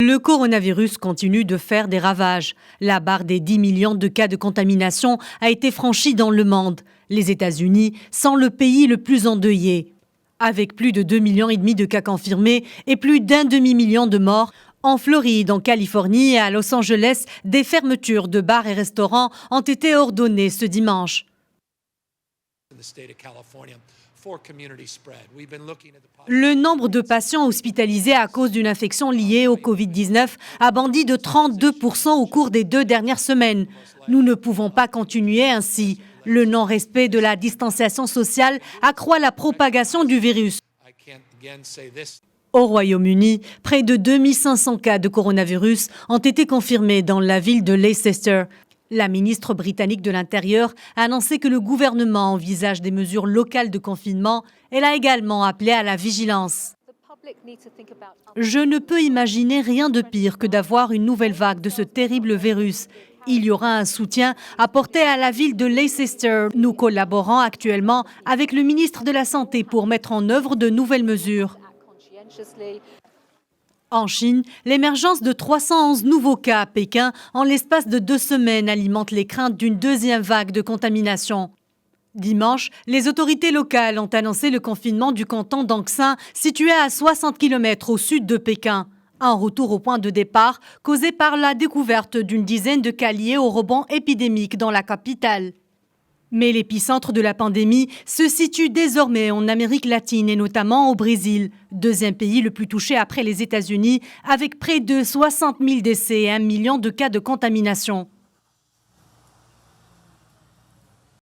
Le coronavirus continue de faire des ravages. La barre des 10 millions de cas de contamination a été franchie dans le monde. Les États-Unis sont le pays le plus endeuillé. Avec plus de 2,5 millions de cas confirmés et plus d'un demi-million de morts, en Floride, en Californie et à Los Angeles, des fermetures de bars et restaurants ont été ordonnées ce dimanche. Le nombre de patients hospitalisés à cause d'une infection liée au Covid-19 a bondi de 32% au cours des 2 dernières semaines. Nous ne pouvons pas continuer ainsi. Le non-respect de la distanciation sociale accroît la propagation du virus. Au Royaume-Uni, près de 2500 cas de coronavirus ont été confirmés dans la ville de Leicester. La ministre britannique de l'Intérieur a annoncé que le gouvernement envisage des mesures locales de confinement. Elle a également appelé à la vigilance. Je ne peux imaginer rien de pire que d'avoir une nouvelle vague de ce terrible virus. Il y aura un soutien apporté à la ville de Leicester. Nous collaborons actuellement avec le ministre de la Santé pour mettre en œuvre de nouvelles mesures. En Chine, l'émergence de 311 nouveaux cas à Pékin en l'espace de 2 semaines alimente les craintes d'une deuxième vague de contamination. Dimanche, les autorités locales ont annoncé le confinement du canton d'Anxin, situé à 60 km au sud de Pékin. Un retour au point de départ causé par la découverte d'une dizaine de cas liés au rebond épidémique dans la capitale. Mais l'épicentre de la pandémie se situe désormais en Amérique latine et notamment au Brésil, deuxième pays le plus touché après les États-Unis, avec près de 60 000 décès et 1 million de cas de contamination.